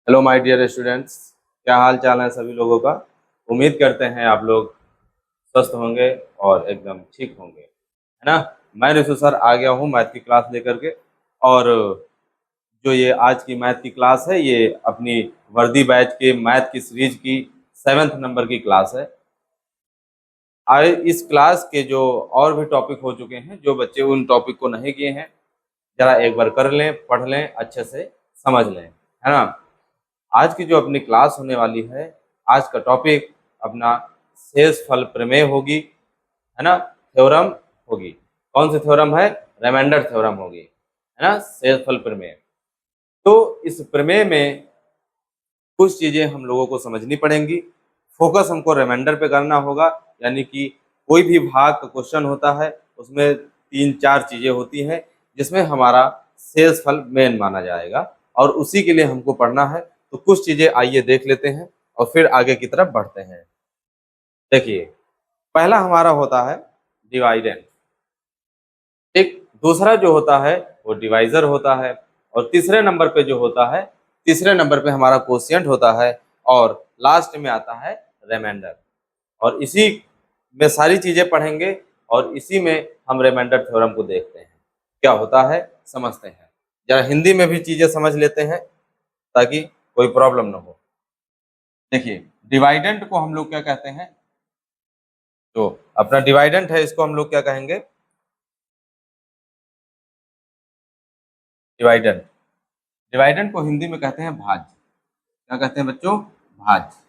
Hello my dear students, क्या हाल चाल है सभी लोगों का। उम्मीद करते हैं आप लोग स्वस्थ होंगे और एकदम ठीक होंगे, है ना। मैं ऋषु सर आ गया हूँ मैथ की क्लास लेकर के। और जो ये आज की मैथ की क्लास है, ये अपनी वर्दी बैच के मैथ की सीरीज की 7th नंबर की क्लास है। आए इस क्लास के जो और भी टॉपिक हो चुके हैं, जो बच्चे उन टॉपिक को नहीं किए हैं, जरा एक बार कर लें, पढ़ लें, अच्छे से समझ लें, है ना। आज की जो अपनी क्लास होने वाली है, आज का टॉपिक अपना शेषफल प्रमेय होगी, है ना। थ्योरम होगी। कौन सी थ्योरम है? रिमाइंडर थ्योरम होगी, है ना, शेषफल प्रमेय। तो इस प्रमेय में कुछ चीजें हम लोगों को समझनी पड़ेंगी। फोकस हमको रिमाइंडर पे करना होगा, यानी कि कोई भी भाग का क्वेश्चन होता है उसमें 3-4 चीजें होती हैं जिसमें हमारा शेषफल मेन माना जाएगा, और उसी के लिए हमको पढ़ना है। तो कुछ चीजें आइए देख लेते हैं और फिर आगे की तरफ बढ़ते हैं। देखिए, पहला हमारा होता है डिवाइडेंड। एक दूसरा जो होता है वो डिवाइजर होता है, और तीसरे नंबर पे जो होता है, तीसरे नंबर पे हमारा कोशिएंट होता है, और लास्ट में आता है रिमाइंडर। और इसी में सारी चीजें पढ़ेंगे, और इसी में हम रिमाइंडर थ्योरम को देखते हैं क्या होता है, समझते हैं। जरा हिंदी में भी चीजें समझ लेते हैं ताकि कोई प्रॉब्लम ना हो। देखिए, डिवाइडेंट को हम लोग क्या कहते हैं? तो अपना डिवाइडेंट है, इसको हम लोग क्या कहेंगे? डिवाइडेंट। डिवाइडेंट को हिंदी में कहते हैं भाज्य। क्या कहते हैं बच्चों? भाज्य।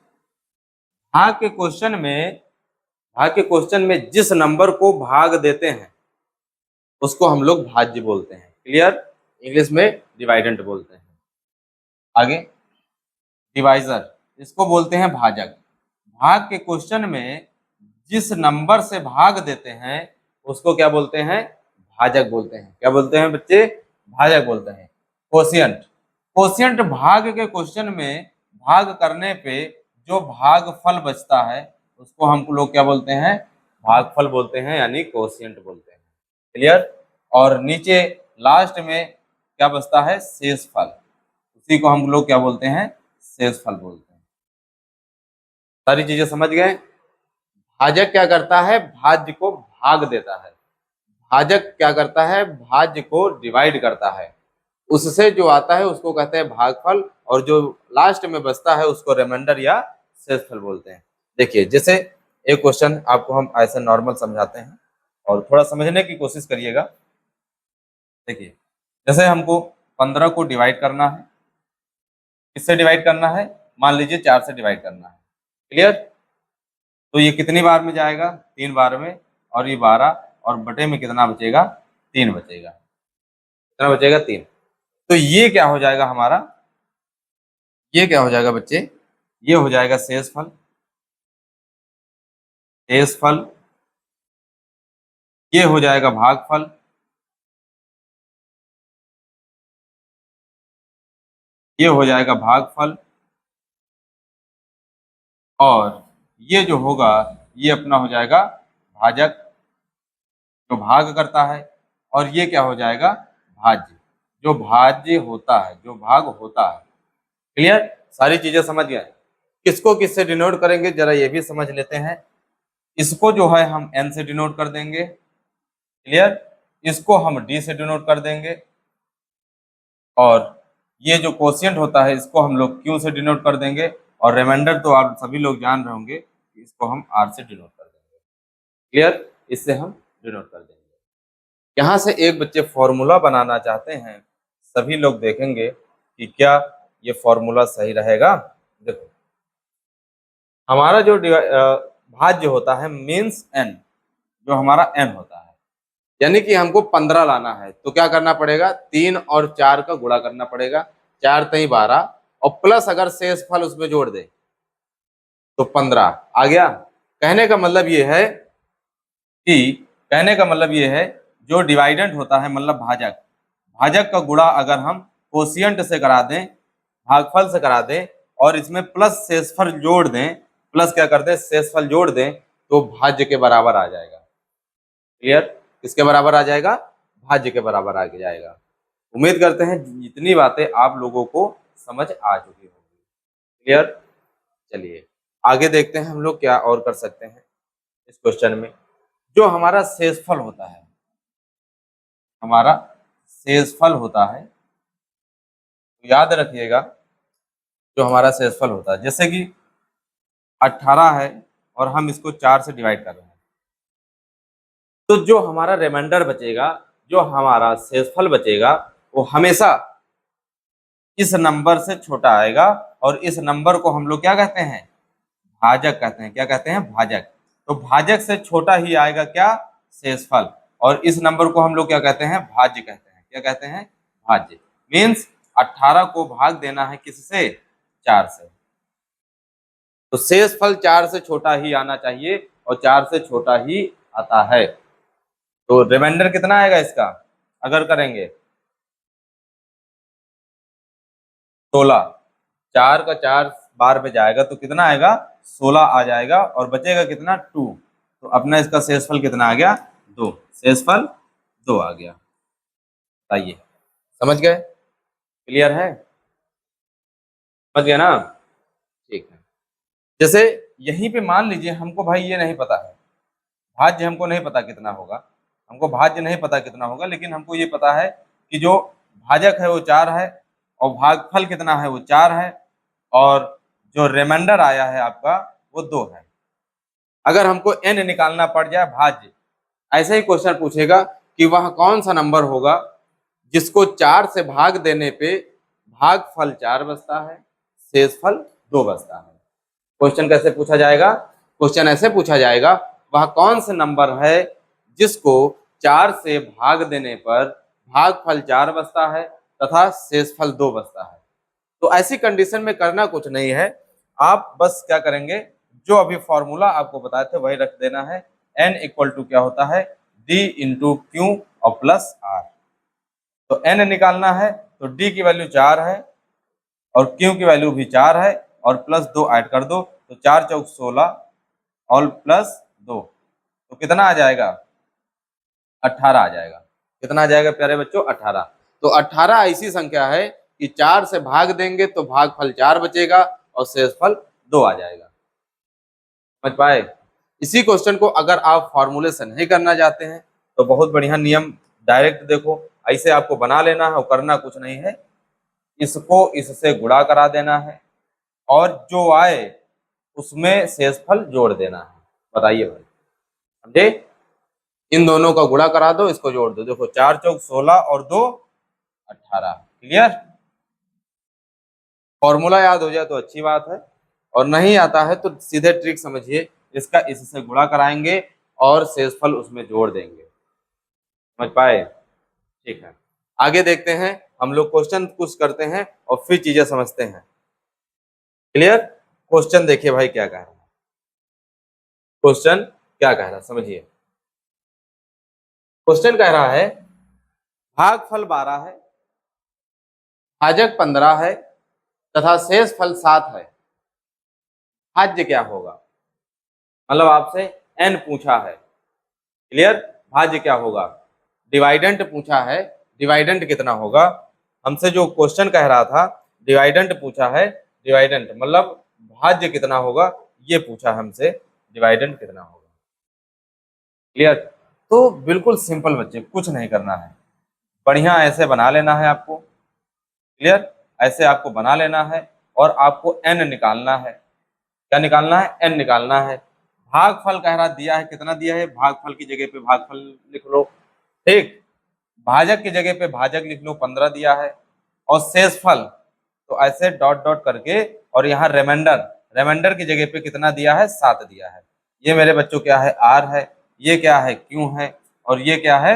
भाग के क्वेश्चन में भाग के क्वेश्चन में जिस नंबर को भाग देते हैं उसको हम लोग भाज्य बोलते हैं। क्लियर? इंग्लिश में डिवाइडेंट बोलते हैं। आगे डिवाइजर, इसको बोलते हैं भाजक। भाग के क्वेश्चन में जिस नंबर से भाग देते हैं उसको क्या बोलते हैं? भाजक बोलते हैं। क्या बोलते हैं बच्चे? भाजक बोलते हैं। कोशिएंट। कोशिएंट भाग के क्वेश्चन में भाग करने पे जो भागफल बचता है उसको हम लोग क्या बोलते हैं? भागफल बोलते हैं, यानी कोशिएंट बोलते हैं। क्लियर? और नीचे लास्ट में क्या बचता है? शेषफल। उसी को हम लोग क्या बोलते हैं? शेषफल बोलते हैं। सारी चीजें समझ गए? भाजक क्या करता है? भाज्य को भाग देता है। भाजक क्या करता है? भाज्य को डिवाइड करता है। उससे जो आता है उसको कहते हैं भागफल, और जो लास्ट में बचता है उसको रिमाइंडर या शेषफल बोलते हैं। देखिए, जैसे एक क्वेश्चन आपको हम ऐसे नॉर्मल समझाते हैं और थोड़ा समझने की कोशिश करिएगा। देखिए, जैसे हमको 15 को डिवाइड करना है। किससे डिवाइड करना है? मान लीजिए 4 से डिवाइड करना है। क्लियर? तो ये कितनी बार में जाएगा? 3 बार में। और ये 12, और बटे में कितना बचेगा? 3 बचेगा। कितना बचेगा? 3। तो ये क्या हो जाएगा हमारा? ये क्या हो जाएगा बच्चे? ये हो जाएगा शेषफल। शेषफल। ये हो जाएगा भागफल। ये हो जाएगा भागफल। और ये जो होगा ये अपना हो जाएगा भाजक, जो भाग करता है। और ये क्या हो जाएगा? भाज्य, जो भाज्य होता है, जो भाग होता है। क्लियर? सारी चीजें समझ गए? किसको किससे डिनोट करेंगे जरा ये भी समझ लेते हैं। इसको जो है हम n से डिनोट कर देंगे। क्लियर? इसको हम d से डिनोट कर देंगे। और ये जो कोशिएंट होता है इसको हम लोग q से डिनोट कर देंगे। और रिमाइंडर तो आप सभी लोग जान रहे होंगे, इसको हम r से डिनोट कर देंगे। क्लियर? इससे हम डिनोट कर देंगे। यहाँ से एक बच्चे फॉर्मूला बनाना चाहते हैं, सभी लोग देखेंगे कि क्या ये फॉर्मूला सही रहेगा। देखो, हमारा जो भाज्य होता है मीन्स n, जो हमारा n होता है, यानी कि हमको 15 लाना है तो क्या करना पड़ेगा? 3 और 4 का गुणा करना पड़ेगा। 4 3 12, और प्लस अगर शेषफल उसमें जोड़ दे तो 15 आ गया। कहने का मतलब ये है कि कहने का मतलब ये है, जो डिवाइडेंट होता है मतलब भाजक, भाजक का गुणा अगर हम कोशिएंट से करा दें, भागफल से करा दें, और इसमें प्लस शेषफल जोड़ दें, प्लस क्या कर दें? शेषफल जोड़ दें, तो भाज्य के बराबर आ जाएगा। क्लियर? किसके बराबर आ जाएगा? भाज्य के बराबर आ जाएगा। उम्मीद करते हैं जितनी बातें आप लोगों को समझ आ चुकी होंगी। क्लियर। चलिए आगे देखते हैं हम लोग क्या और कर सकते हैं इस क्वेश्चन में। जो हमारा शेषफल होता है, हमारा शेषफल होता है, तो याद रखिएगा जो हमारा शेषफल होता है, जैसे कि 18 है और हम इसको 4 से डिवाइड कर रहे हैं, तो जो हमारा रिमाइंडर बचेगा, जो हमारा शेषफल बचेगा, वो हमेशा इस नंबर से छोटा आएगा। और इस नंबर को हम लोग क्या कहते हैं, भाजक कहते हैं। क्या कहते हैं, भाजक। तो भाजक से छोटा ही आएगा क्या, शेषफल। और इस नंबर को हम लोग क्या कहते हैं, भाज्य कहते हैं। क्या कहते हैं, भाज्य। मीन्स 18 को भाग देना है किससे, 4 से। तो शेषफल 4 से छोटा ही आना चाहिए और 4 से छोटा ही आता है। तो रिमाइंडर कितना आएगा इसका, अगर करेंगे 16, 4 का 4 बार में जाएगा तो कितना आएगा, 16 आ जाएगा। और बचेगा कितना, 2। तो अपना इसका शेषफल कितना आ गया, 2। शेषफल 2 आ गया। बताइए, समझ गए, क्लियर है, समझ गए ना, ठीक है। जैसे यहीं पे मान लीजिए हमको भाई ये नहीं पता है, भाज्य हमको नहीं पता कितना होगा, हमको भाज्य नहीं पता कितना होगा, लेकिन हमको ये पता है कि जो भाजक है वो 4 है और भागफल कितना है, वो 4 है, और जो रिमाइंडर आया है आपका वो 2 है। अगर हमको n निकालना पड़ जाए भाज्य, ऐसे ही क्वेश्चन पूछेगा कि वह कौन सा नंबर होगा जिसको 4 से भाग देने पे भागफल 4 बचता है, शेषफल 2 बचता है। क्वेश्चन कैसे पूछा जाएगा, क्वेश्चन ऐसे पूछा जाएगा, वह कौन सा नंबर है जिसको 4 से भाग देने पर भागफल 4 बचता है तथा शेषफल 2 बचता है। तो ऐसी कंडीशन में करना कुछ नहीं है, आप बस क्या करेंगे, जो अभी फॉर्मूला आपको बताए थे वही रख देना है। n इक्वल टू क्या होता है, d इंटू क्यू और प्लस r। तो n निकालना है तो d की वैल्यू 4 है और q की वैल्यू भी 4 है और प्लस 2 ऐड कर दो, तो 4 चौक 16 और प्लस 2, तो कितना आ जाएगा, 18 आ जाएगा। कितना आ जाएगा प्यारे बच्चों, 18। तो 18 ऐसी संख्या है कि 4 से भाग देंगे तो भागफल 4 बचेगा और शेषफल 2 आ जाएगा। समझ पाए। इसी क्वेश्चन को अगर आप फॉर्मूले से नहीं करना चाहते हैं तो बहुत बढ़िया नियम, डायरेक्ट देखो, ऐसे आपको बना लेना है और करना कुछ नहीं है, इसको इससे गुणा करा देना है और जो आए उसमें शेषफल जोड़ देना है। बताइए भाई, समझे, इन दोनों का गुणा करा दो, इसको जोड़ दो, देखो 4 चौक 16 और 2 18। क्लियर। फॉर्मूला याद हो जाए तो अच्छी बात है, और नहीं आता है तो सीधे ट्रिक समझिए, इसका इससे गुणा कराएंगे और शेषफल उसमें जोड़ देंगे। समझ पाए, ठीक है। आगे देखते हैं, हम लोग क्वेश्चन कुछ करते हैं और फिर चीजें समझते हैं। क्लियर। क्वेश्चन देखिए भाई क्या कह रहा है, क्वेश्चन क्या कह रहा है समझिए। क्वेश्चन कह रहा है भागफल 12 है, भाजक 15 है तथा शेषफल 7 है, भाज्य क्या होगा। मतलब आपसे n पूछा है, क्लियर, भाज्य क्या होगा। डिवाइडेंट पूछा है, डिवाइडेंट कितना होगा। हमसे जो क्वेश्चन कह रहा था डिवाइडेंट पूछा है, डिवाइडेंट मतलब भाज्य कितना होगा ये पूछा हमसे, डिवाइडेंट कितना होगा। क्लियर। तो बिल्कुल सिंपल बच्चे, कुछ नहीं करना है, बढ़िया ऐसे बना लेना है आपको। क्लियर, ऐसे आपको बना लेना है और आपको n निकालना है। क्या निकालना है, n निकालना है। भागफल कह रहा दिया है, कितना दिया है, भागफल की जगह पे भागफल लिख लो, ठीक। भाजक की जगह पे भाजक लिख लो, 15 दिया है। और शेषफल तो ऐसे डॉट डॉट करके, और यहाँ रिमाइंडर, रिमाइंडर की जगह पे कितना दिया है, 7 दिया है। ये मेरे बच्चों क्या है, r है, ये क्या है, q है, और ये क्या है,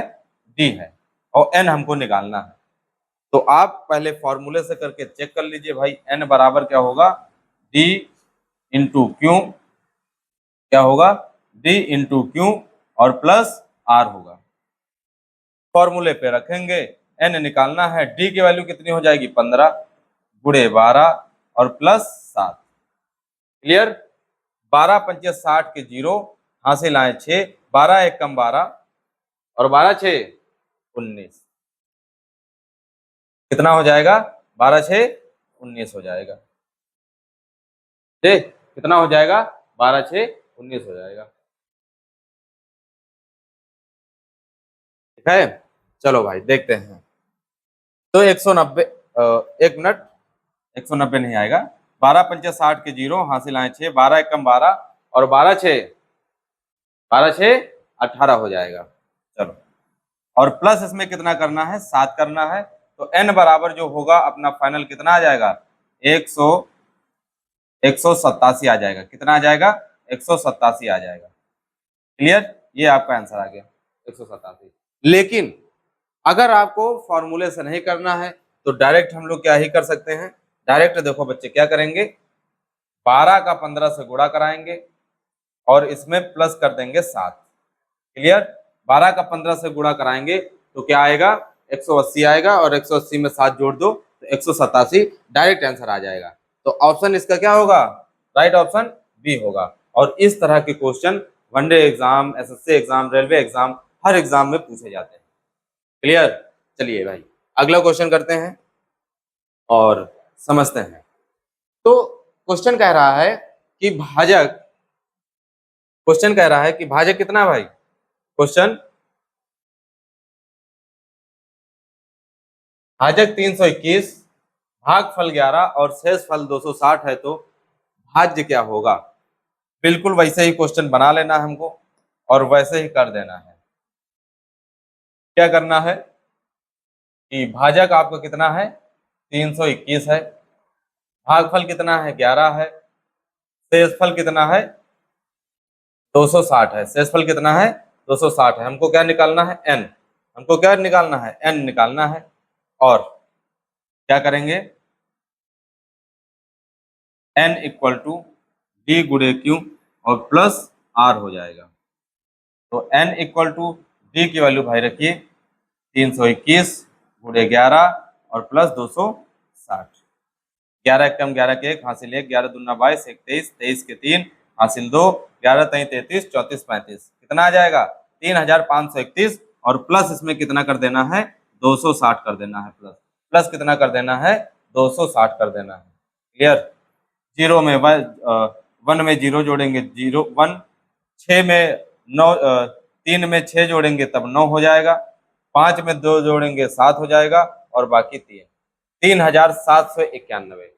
d है, और n हमको निकालना है। तो आप पहले फॉर्मूले से करके चेक कर लीजिए भाई, n बराबर क्या होगा, d इंटू क्यू, क्या होगा, d इंटू क्यू और प्लस r होगा। फॉर्मूले पे रखेंगे, n निकालना है, d की वैल्यू कितनी हो जाएगी, 15 गुणे 12 और प्लस 7। क्लियर। 12 पंचे 60 के 0, हासिल आए 6, 12 एक कम 12 और 12 6 19। कितना हो जाएगा, 12 6 19 हो जाएगा। ठीक, कितना हो जाएगा, 12 6 19 हो जाएगा। ठीक है, चलो भाई देखते हैं। तो 190, 1 मिनट, 190 नहीं आएगा। 12 पंचे 60 के जीरो, हासिल आए 6, 12 एकम 12 और 12 6, 12 6 18 हो जाएगा। चलो, और प्लस इसमें कितना करना है, 7 करना है। तो n बराबर जो होगा अपना फाइनल कितना आ जाएगा, 100, 187 आ जाएगा। कितना आ जाएगा, 187 आ जाएगा। क्लियर, ये आपका आंसर आ गया 187। लेकिन अगर आपको फॉर्मूले से नहीं करना है तो डायरेक्ट हम लोग क्या ही कर सकते हैं, डायरेक्ट देखो बच्चे क्या करेंगे, 12 का 15 से गुणा कराएंगे और इसमें प्लस कर देंगे 7। क्लियर, 12 का 15 से गुणा कराएंगे तो क्या आएगा, 180 आएगा और 180 में 7 जोड़ दो तो 187, डायरेक्ट आंसर आ जाएगा। तो ऑप्शन इसका क्या होगा, राइट ऑप्शन बी होगा। और इस तरह के question one day exam, SSC exam, railway exam, हर एग्जाम में पूछे जाते हैं। क्लियर, चलिए भाई अगला क्वेश्चन करते हैं और समझते हैं। तो क्वेश्चन कह रहा है कि भाजक, क्वेश्चन कह रहा है कि भाजक कितना है भाई, क्वेश्चन, भाजक 321, भागफल 11 और शेषफल 260 है तो भाज्य क्या होगा। बिल्कुल वैसे ही क्वेश्चन बना लेना है हमको और वैसे ही कर देना है। क्या करना है कि भाजक आपका कितना है, 321 है, भागफल कितना है, 11 है, शेषफल कितना है, 260 है। शेषफल कितना है, 260 है। हमको क्या निकालना है, n, हमको क्या निकालना है, n निकालना है। और क्या करेंगे, n इक्वल टू डी गुणे क्यू और प्लस r हो जाएगा। तो n इक्वल टू डी की वैल्यू भाई रखिए 321 गुणे 11 और प्लस 260। 11 एकम 11 के 1, हासिल 1, 11 दूना 22, 1 23, 23 के 3, हासिल 2, 11 3 33, 34 35, कितना आ जाएगा, 3531। और प्लस इसमें कितना कर देना है, 260 कर देना है। प्लस प्लस कितना कर देना है, 260 कर देना है। क्लियर, जीरो में वन में जीरो जोड़ेंगे, जीरो वन, 6 में 9, 3 में 6 जोड़ेंगे तब 9 हो जाएगा, 5 में 2 जोड़ेंगे 7 हो जाएगा और बाकी 3, 3791।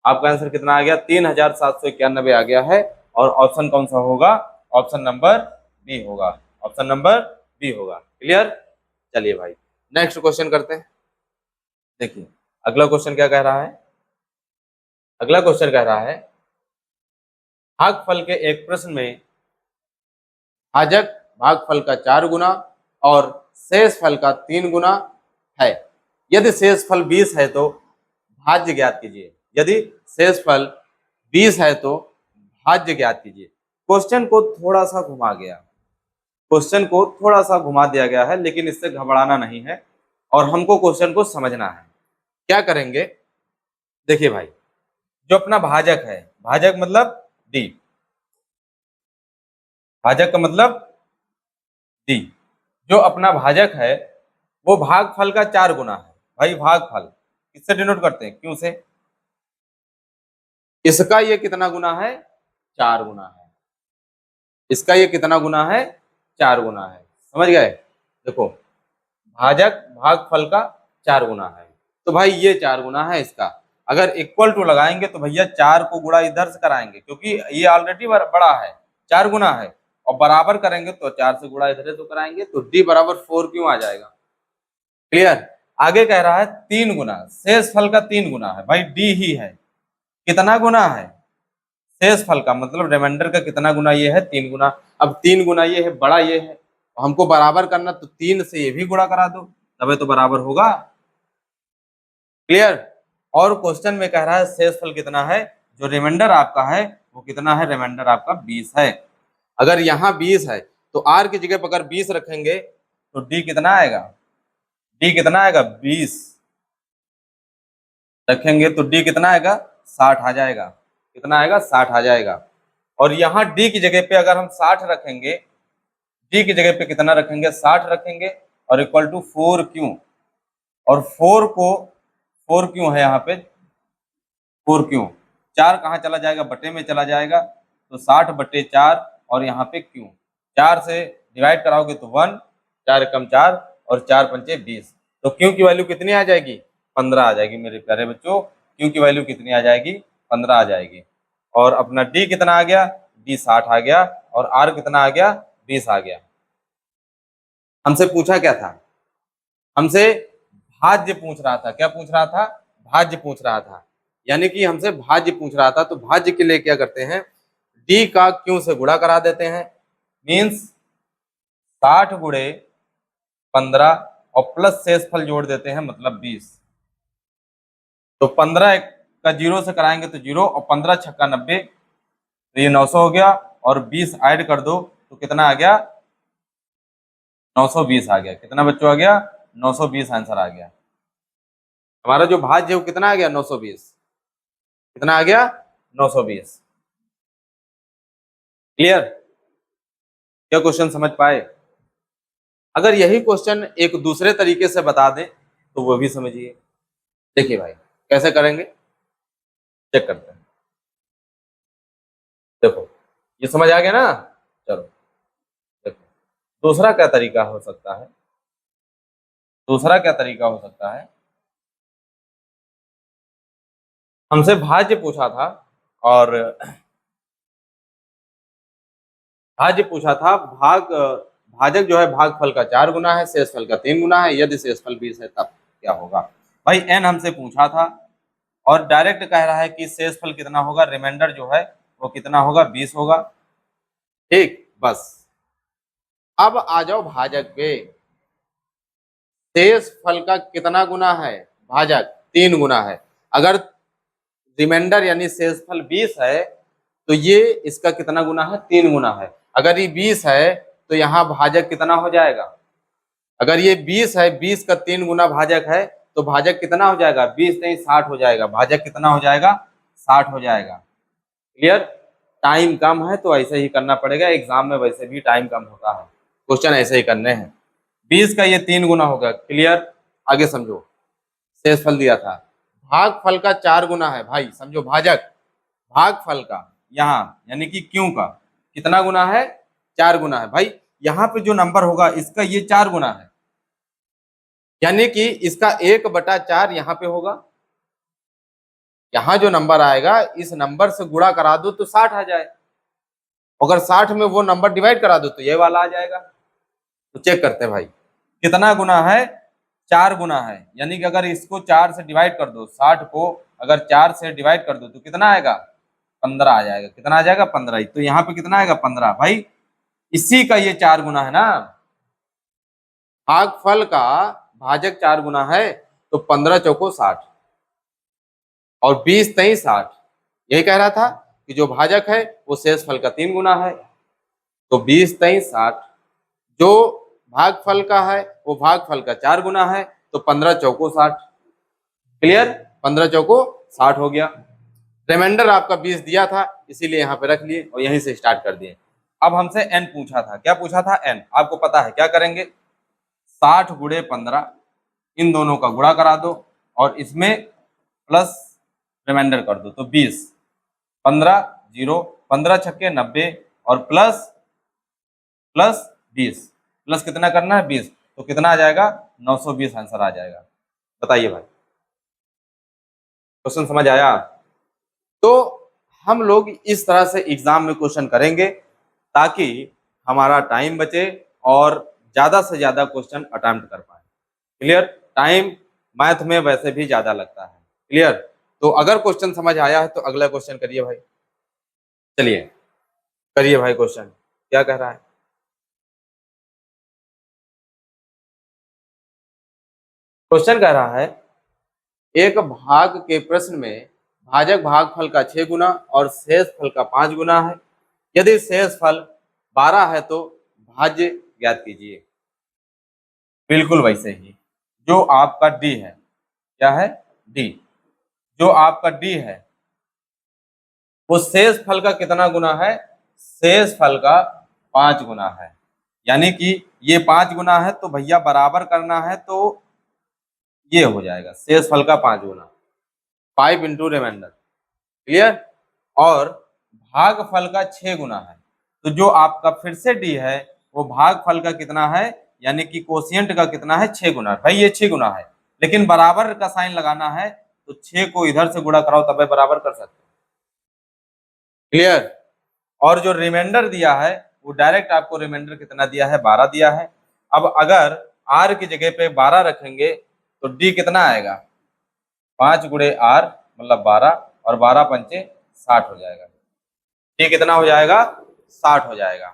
आपका आंसर कितना आ गया, 3791 आ गया है। और ऑप्शन कौन सा होगा, ऑप्शन नंबर बी होगा, ऑप्शन नंबर बी होगा। क्लियर, चलिए भाई नेक्स्ट क्वेश्चन करते हैं। देखिए अगला क्वेश्चन क्या कह रहा है, अगला क्वेश्चन कह रहा है भागफल के एक प्रश्न में भाजक भागफल का 4 गुना और शेषफल का 3 गुना है। यदि शेषफल 20 है तो भाज्य ज्ञात कीजिए। यदि शेषफल 20 है तो भाज्य ज्ञात कीजिए। क्वेश्चन को थोड़ा सा घुमा गया, क्वेश्चन को थोड़ा सा घुमा दिया गया है, लेकिन इससे घबराना नहीं है और हमको क्वेश्चन को समझना है। क्या करेंगे, देखिए भाई, जो अपना भाजक है, भाजक मतलब डी, भाजक का मतलब डी, जो अपना भाजक है वो भागफल का 4 गुना है। भाई भागफल किससे डिनोट करते हैं, क्यों से। इसका ये कितना गुना है, 4 गुना है। इसका ये कितना गुना है, 4 गुना है। समझ गए, देखो भाजक भागफल का 4 गुना है तो भाई ये 4 गुना है इसका। अगर इक्वल टू लगाएंगे तो भैया 4 को गुणा इधर से कराएंगे क्योंकि ये ऑलरेडी बड़ा है, 4 गुना है, और बराबर करेंगे तो 4 से गुणा इधर तो कराएंगे तो डी बराबर 4 क्यों आ जाएगा। क्लियर, आगे कह रहा है 3 गुना, शेष फल का 3 गुना है। भाई डी ही है, कितना गुना है, शेष फल का मतलब रिमाइंडर का कितना गुना, ये है 3 गुना। अब 3 गुना ये है, बड़ा ये है, हमको बराबर करना तो 3 से ये भी गुणा करा दो तबे तो बराबर होगा। क्लियर, और क्वेश्चन में कह रहा है शेषफल कितना है, जो रिमाइंडर आपका है वो कितना है, रिमाइंडर आपका 20 है। अगर यहाँ 20 है तो आर की जगह पर अगर 20 रखेंगे तो डी कितना आएगा, डी कितना आएगा, 20 रखेंगे तो डी कितना आएगा, 60 आ जाएगा। कितना आएगा, 60 आ जाएगा। और यहाँ डी की जगह पे अगर हम 60 रखेंगे, डी की जगह पे कितना रखेंगे, 60 रखेंगे और इक्वल टू 4 क्यों, और 4 को 4 क्यों है यहाँ पे, 4 क्यों, 4 कहाँ चला जाएगा, बटे में चला जाएगा, तो 60/4 और यहाँ पे क्यों 4 से डिवाइड कराओगे तो 1, 4 एकम 4 और 4 पंचे 20, तो क्यों की वैल्यू कितनी आ जाएगी, 15 आ जाएगी मेरे प्यारे बच्चों। क्यों की वैल्यू कितनी आ जाएगी, 15 आ जाएगी। और अपना डी कितना आ गया, डी 60 आ गया, और आर कितना आ गया, 20 आ गया। हमसे पूछा क्या था, हमसे भाज्य पूछ रहा था। क्या पूछ रहा था, भाज्य पूछ रहा था, यानी कि हमसे भाज्य पूछ रहा था। तो भाज्य के लिए क्या करते हैं, डी का क्यों से गुणा करा देते हैं, मीन्स 60 गुणे 15 और प्लस शेषफल जोड़ देते हैं, मतलब 20। तो 15 का 0 से कराएंगे तो 0, और 15 छक्का 90, तो ये 900 हो गया, और 20 ऐड कर दो तो कितना आ गया, 920 आ गया। कितना बच्चों आ गया, 920 आंसर आ गया। हमारा जो भाज्य है वो कितना आ गया, 920। कितना आ गया, 920। क्लियर, क्या क्वेश्चन समझ पाए। अगर यही क्वेश्चन एक दूसरे तरीके से बता दें तो वो भी समझिए। देखिए भाई कैसे करेंगे, चेक करते हैं। देखो ये समझ आ गया ना, चलो देखो दूसरा क्या तरीका हो सकता है, दूसरा क्या तरीका हो सकता है। हमसे भाज्य पूछा था, और भाज्य पूछा था, भाजक जो है भागफल का 4 गुना है, शेषफल का 3 गुना है। यदि शेषफल 20 है तब क्या होगा। भाई एन हमसे पूछा था, और डायरेक्ट कह रहा है कि शेषफल कितना होगा, रिमाइंडर जो है वो कितना होगा, 20 होगा। ठीक, बस अब आ जाओ भाजक पे। शेषफल का कितना गुना है, भाजक 3 गुना है। अगर रिमाइंडर यानी शेषफल 20 है तो ये इसका कितना गुना है, 3 गुना है। अगर ये 20 है तो यहाँ भाजक कितना हो जाएगा, अगर ये 20 है, 20 का 3 गुना भाजक है, तो भाजक कितना हो जाएगा, 20 नहीं 60 हो जाएगा। भाजक कितना हो जाएगा, 60 हो जाएगा। क्लियर, टाइम कम है तो ऐसे ही करना पड़ेगा, एग्जाम में वैसे भी टाइम कम होता है, क्वेश्चन ऐसे ही करने हैं। 20 का ये 3 गुना होगा। क्लियर, आगे समझो। शेषफल दिया था, भागफल का 4 गुना है भाई, समझो भाजक भागफल का यहाँ यानी कि क्यों का कितना गुना है, 4 गुना है। भाई यहाँ पे जो नंबर होगा इसका ये 4 गुना है, यानी कि इसका 1/4 यहाँ पे होगा। यहाँ जो नंबर आएगा इस नंबर से गुणा करा दो तो 60 आ जाए, अगर 60 में वो नंबर डिवाइड करा दो तो ये वाला आ जाएगा। तो चेक करते हैं भाई कितना गुना है, 4 गुना है। यानी कि अगर इसको 4 से डिवाइड कर दो, 60 को अगर 4 से डिवाइड कर दो तो कितना आएगा, 15 आ जाएगा। कितना आ जाएगा, 15 ही। तो यहाँ पे कितना आएगा, 15। भाई इसी का ये 4 गुना है ना, भागफल का भाजक 4 गुना है, तो 15 चौको 60 और 20 तेईस 60। यही कह रहा था कि जो भाजक है वो शेषफल का 3 गुना है, तो 20 तेईस 60। जो भागफल का है वो भागफल का 4 गुना है, तो 15 चौको 60। क्लियर, 15 चौको 60 हो गया। रिमाइंडर आपका 20 दिया था इसीलिए यहाँ पे रख लिए और यहीं से स्टार्ट कर दिए। अब हमसे एन पूछा था, क्या पूछा था, एन। आपको पता है क्या करेंगे, 60 गुणे 15, इन दोनों का गुणा करा दो और इसमें प्लस रिमाइंडर कर दो, तो 20, 15 0, 15 छक्के 90 और प्लस प्लस 20, प्लस कितना करना है, 20, तो कितना आ जाएगा, 920 आंसर आ जाएगा। बताइए भाई क्वेश्चन समझ आया। तो हम लोग इस तरह से एग्जाम में क्वेश्चन करेंगे ताकि हमारा टाइम बचे और ज्यादा से ज्यादा क्वेश्चन अटेम्प्ट कर पाए। क्लियर, टाइम मैथ में वैसे भी ज्यादा लगता है। क्लियर, तो अगर क्वेश्चन समझ आया है तो अगला क्वेश्चन करिए भाई। चलिए करिए भाई, क्वेश्चन क्या कह रहा है। क्वेश्चन कह रहा है एक भाग के प्रश्न में भाजक भागफल का 6 गुना और शेषफल का 5 गुना है। यदि शेषफल 12 है तो भाज्य ज्ञात कीजिए। बिल्कुल वैसे ही जो आपका डी है, क्या है, डी, जो आपका डी है वो शेषफल का कितना गुना है, शेषफल का 5 गुना है। यानी कि ये 5 गुना है तो भैया बराबर करना है, तो ये हो जाएगा शेषफल का 5 गुना, 5 इंटू रिमाइंडर। क्लियर, और भागफल का 6 गुना है। तो जो आपका फिर से डी है वो भागफल का कितना है, यानी कि कोशिएंट का कितना है, 6 गुना। भाई ये 6 गुना है, लेकिन बराबर का साइन लगाना है तो 6 को इधर से गुणा कराओ तब बराबर कर सकते हो। क्लियर। और जो रिमाइंडर दिया है वो डायरेक्ट आपको रिमाइंडर कितना दिया है, 12 दिया है। अब अगर आर की जगह पे 12 रखेंगे तो डी कितना आएगा, 5 गुणे आर मतलब 12, और 12 पंचे 60 हो जाएगा। डी कितना हो जाएगा, 60 हो जाएगा।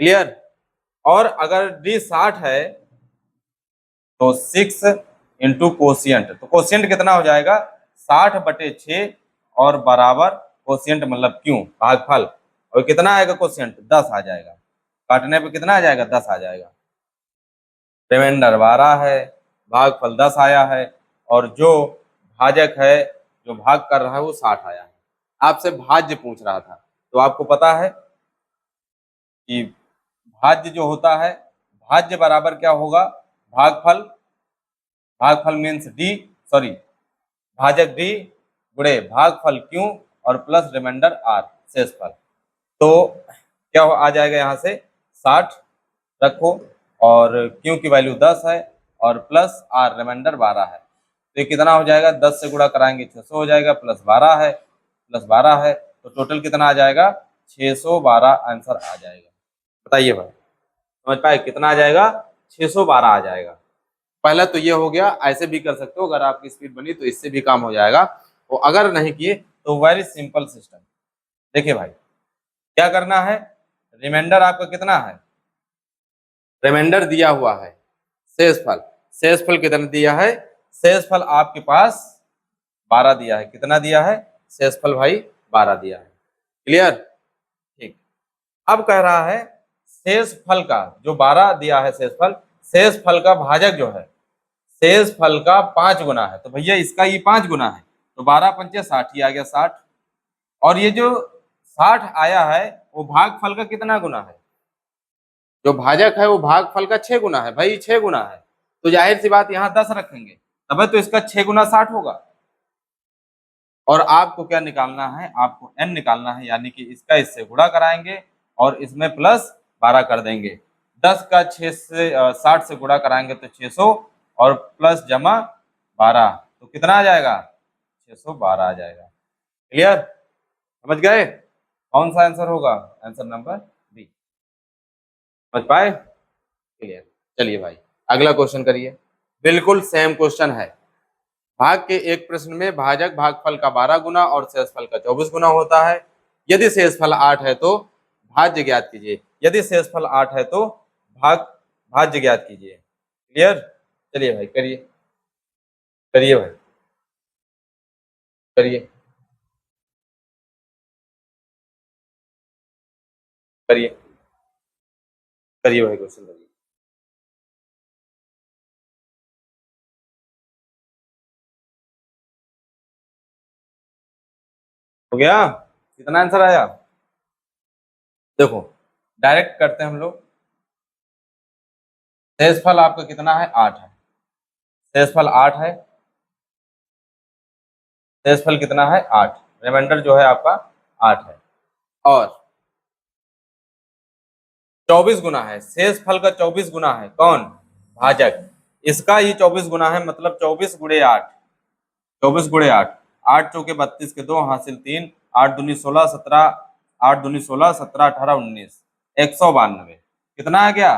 क्लियर। और अगर डी 60 है तो 6 इंटू कोशियंट, तो कोशियंट कितना हो जाएगा, 60/6 और बराबर कोशियंट मतलब क्यों, भागफल, और कितना आएगा कोशियंट, 10 आ जाएगा। काटने पे कितना आ जाएगा, 10 आ जाएगा। रिमाइंडर 12 है, भागफल 10 आया है, और जो भाजक है, जो भाग कर रहा है वो 60 आया है। आपसे भाज्य पूछ रहा था, तो आपको पता है कि भाज्य जो होता है, भाज्य बराबर क्या होगा, भागफल, भागफल मीन्स डी, सॉरी भाजक डी गुणे भागफल क्यू और प्लस रिमाइंडर आर शेषफल। तो क्या आ जाएगा, यहाँ से 60 रखो और क्यू की वैल्यू 10 है और प्लस आर रिमाइंडर 12 है। तो ये कितना हो जाएगा, 10 से गुणा कराएंगे 600 हो जाएगा, प्लस 12 है, प्लस 12 है, तो टोटल कितना आ जाएगा, 612 आंसर आ जाएगा। बताइए भाई, समझ पाए कितना आ जाएगा, 612 आ जाएगा। पहला तो ये हो गया, ऐसे भी कर सकते हो, अगर आपकी स्पीड बनी तो इससे भी काम हो जाएगा, तो अगर नहीं किए तो वेरी सिंपल सिस्टम। देखिए भाई क्या करना है, रिमाइंडर आपका कितना है, रिमाइंडर दिया हुआ है, शेषफल, शेषफल कितना दिया है, शेषफल आपके पास 12 दिया है। कितना दिया है, शेषफल भाई 12 दिया है। क्लियर। ठीक। अब कह रहा है शेषफल का जो 12 दिया है शेषफल, शेषफल का भाजक जो है शेषफल का 5 गुना है। तो भैया इसका ये 5 गुना है, तो 12 पंचे 60 ही आ गया 60। और ये जो 60 आया है वो भागफल का कितना गुना है, जो भाजक है वो भागफल का 6 गुना है। भाई 6 गुना है, तो जाहिर सी बात यहाँ 10 रखेंगे तब तो इसका 6 गुना 60 होगा। और आपको क्या निकालना है, आपको n निकालना है, यानी कि इसका इससे गुणा कराएंगे और इसमें प्लस 12 कर देंगे। 10 का 6 से 60 से गुणा कराएंगे तो 600 और प्लस जमा 12, तो कितना आ जाएगा, 612 आ जाएगा। क्लियर, समझ गए, कौन सा आंसर होगा, आंसर नंबर बी। समझ पाए, क्लियर। चलिए भाई अगला क्वेश्चन करिए, बिल्कुल सेम क्वेश्चन है। भाग के एक प्रश्न में भाजक भागफल का 12 गुना और शेषफल का 24 गुना होता है। यदि शेषफल 8 है तो भाज्य ज्ञात कीजिए। यदि शेषफल 8 है तो भाग भाज्य ज्ञात कीजिए। क्लियर। चलिए भाई करिए, करिए भाई, करिए, करिए, करिए भाई क्वेश्चन करिए। हो गया, कितना आंसर आया, देखो डायरेक्ट करते हैं हम लोग। शेषफल आपका कितना है, 8 है, शेषफल 8 है, शेषफल कितना है 8, रिमाइंडर जो है आपका 8 है, और 24 गुना है, शेषफल का 24 गुना है कौन, भाजक, इसका ही 24 गुना है, मतलब 24 गुणे 8, 24 गुणे 8, 8 चौके 32 के 2 हासिल 3, 8 दूनी 16 17, 8 दूनी 16 17 18 19, 192, कितना आ गया,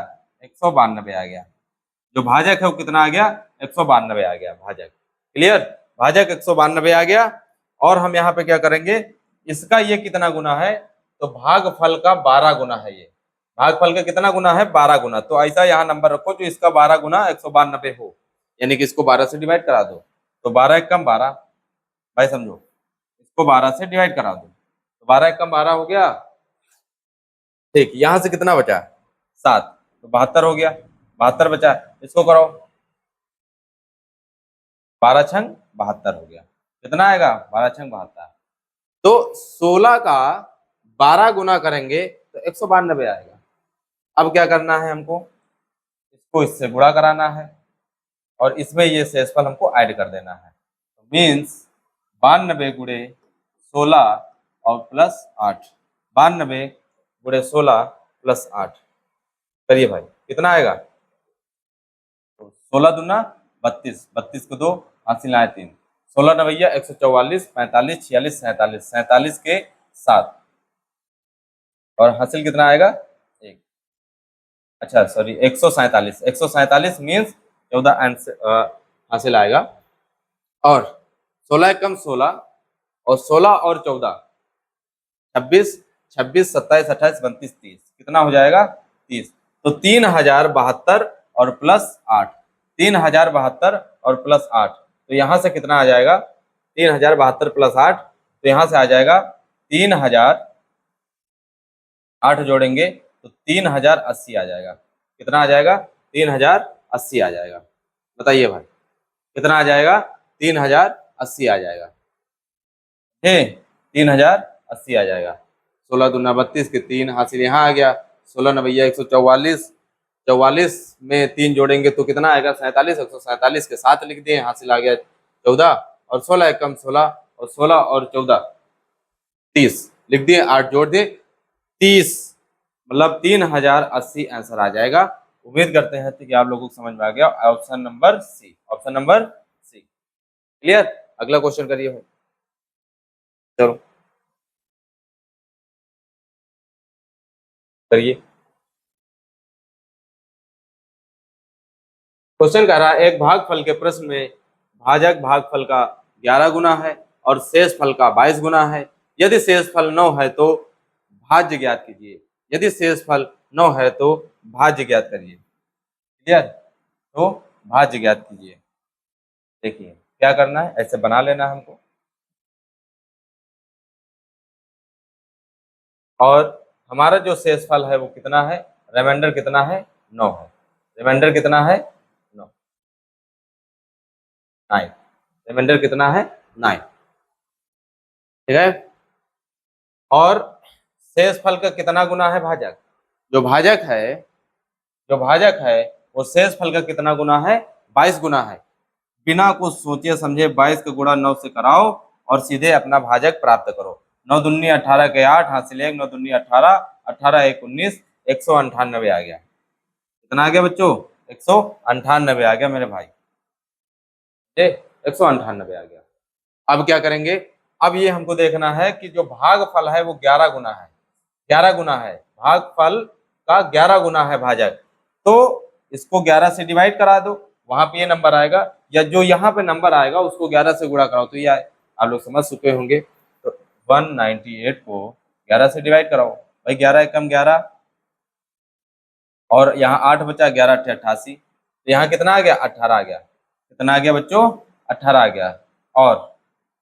192 आ गया। जो भाजक है वो कितना आ गया, 192 आ गया भाजक। क्लियर, भाजक 192 आ गया। और हम यहाँ पे क्या करेंगे, इसका ये कितना गुना है, तो भागफल का 12 गुना है, ये भागफल का कितना गुना है, 12 गुना। तो ऐसा यहाँ नंबर रखो जो इसका 12 गुना 192 हो, यानी कि इसको 12 से डिवाइड करा दो, तो 12 एक कम 12, भाई समझो, इसको 12 से डिवाइड करा दो, तो 12 एक कम 12 हो गया। ठीक, यहाँ से कितना बचा, 7, तो 72 हो गया, 72 बचा, इसको करो, 12 छंग 72 हो गया, कितना आएगा, 12 छंग 72। तो 16 का 12 गुना करेंगे तो 192 आएगा। अब क्या करना है हमको, इसको इससे गुणा कराना है और इसमें ये शेषफल हमको ऐड कर देना है। तो मीन्स 92 गुणे 16 और प्लस 8, 92 गुणे 16 प्लस 8। करिए भाई, कितना आएगा? तो 16 दूना 32, 32 को 2 हासिल आए 3, 16 नवैया 144, 45, 46, 47, 47 के 7 और हासिल कितना आएगा? 1। अच्छा सॉरी 147, 147 मीन्स 14 आंसर हासिल आएगा। और 16 कम 16 और 16 और 14 26, 26, 27, 28, 29, 30 कितना हो जाएगा? 30। तो 3072 और प्लस 8, 3072 और प्लस 8, तो यहाँ से कितना आ जाएगा? 3072 प्लस 8, तो यहाँ से आ जाएगा 3000, 8 जोड़ेंगे तो 3080 आ जाएगा। कितना आ जाएगा? 3080 आ जाएगा। बताइए भाई कितना आ जाएगा? 3080 आ जाएगा। ठीक, 3080 आ जाएगा। 16 दूना 32 के 3 हासिल यहाँ आ गया। 16 नवैया 144, 44 में 3 जोड़ेंगे तो कितना आएगा? 47, 147 के 7 लिख दिए, हासिल आ गया 14 और 16 कम 16 और 16 और 14 30 लिख दिए, 8 जोड़ दिए 30, मतलब 3080 आंसर आ जाएगा। उम्मीद करते हैं कि आप लोगों को समझ में आ गया। Option number C, option number C. Clear? अगला क्वेश्चन करिए भाई। चलो करिए। क्वेश्चन कह रहा है एक भागफल के प्रश्न में भाजक भागफल का 11 गुना है और शेष फल का 22 गुना है। यदि शेष फल 9 है तो भाज्य ज्ञात कीजिए। यदि शेष फल 9 है तो भाज्य ज्ञात करिए। क्लियर? तो भाज्य ज्ञात कीजिए। देखिए क्या करना है, ऐसे बना लेना है हमको। और हमारा जो शेष फल है वो कितना है? रिमाइंडर कितना है? 9 है। रिमाइंडर कितना है? 9, 9। रिमाइंडर कितना है? 9। ठीक है। और शेष फल का कितना गुना है? भाजक। जो भाजक है, जो भाजक है वो शेष फल का कितना गुना है? 22 गुना है। बिना कुछ सोचे समझे 22 का गुणा 9 से कराओ और सीधे अपना भाजक प्राप्त करो। 9 दूनी 18 के 8 हासिल 1, 9 दूनी 18, 18 1 19, 198 आ गया। कितना आ गया बच्चों? 198 आ गया मेरे भाई। 198 आ गया। अब क्या करेंगे? अब ये हमको देखना है कि जो भागफल है वो 11 गुना है। 11 गुना है, भागफल का 11 गुना है भाजक। तो इसको 11 से डिवाइड करा दो, वहां पे ये नंबर आएगा, या जो यहाँ पे नंबर आएगा उसको 11 से गुणा कराओ तो ये आए। आप लोग समझ चुके होंगे। तो 198 को 11 से डिवाइड कराओ भाई। 11 कम 11 और यहाँ 8 बचा, 11 8 88, तो यहाँ कितना आ गया? 18 आ गया। कितना आ गया बच्चों? 18 आ गया। और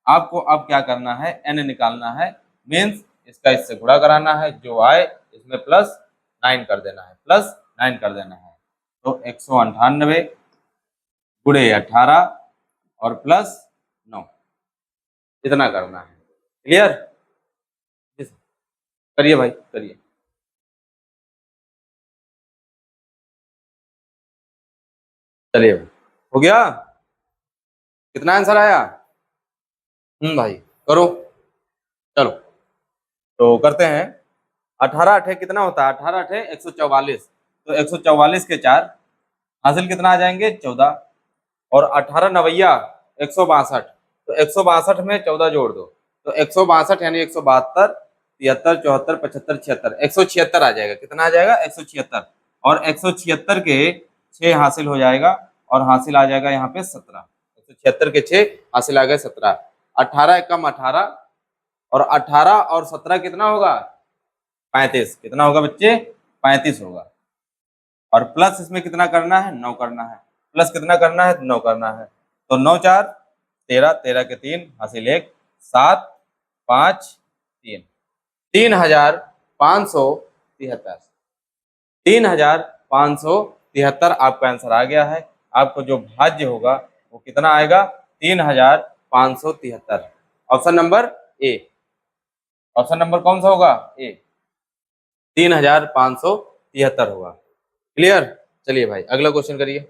आपको अब क्या करना है? n निकालना है, मीन्स इसका इससे गुणा कराना है, जो आए इसमें प्लस 9 कर देना है, प्लस 9 कर देना है। तो 198 गुणे 18 और प्लस 9 इतना करना है। क्लियर? करिए भाई करिए। चलिए हो गया। कितना आंसर आया? भाई करो। चलो तो करते हैं। 18 अठे कितना होता है? 18 अठे 144, तो 144 के 4 हासिल कितना आ जाएंगे? 14। और 18 नवैया 162, तो 162 में 14 जोड़ दो तो 162 यानी 172, 73, 74, 75, 76, 176 आ जाएगा। कितना आ जाएगा? 176। और 176 के 6 हासिल हो जाएगा और हासिल आ जाएगा यहाँ पे 17। 176 के 6 हासिल आ गए 17। 18 कम 18 और 18 और 17 कितना होगा? 35। कितना होगा बच्चे? 35 होगा। और प्लस इसमें कितना करना है? 9 करना है। प्लस कितना करना है? 9 करना है। तो 9 4 13, 13 के 3 हासिल 1, 7 5 3, 3573। 3573 आपका आंसर आ गया है। आपको जो भाज्य होगा वो कितना आएगा? 3573। Option number A. Option number कौन सा होगा? ए। 3573 होगा। क्लियर? चलिए भाई अगला क्वेश्चन करिए।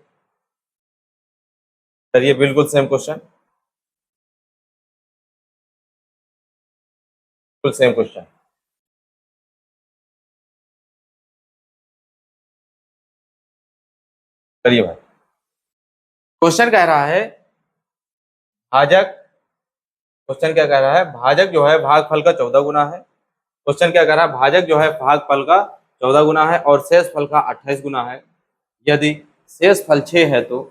करिए बिल्कुल सेम क्वेश्चन। बिल्कुल सेम क्वेश्चन। करिए भाई। क्वेश्चन कह रहा है भाजक, क्वेश्चन क्या कह रहा है, भाजक जो है भागफल का 14 गुना है। क्वेश्चन क्या कह रहा है, भाजक जो है भागफल का 14 गुना है और शेष फल का 28 गुना है। यदि शेष फल 6 है तो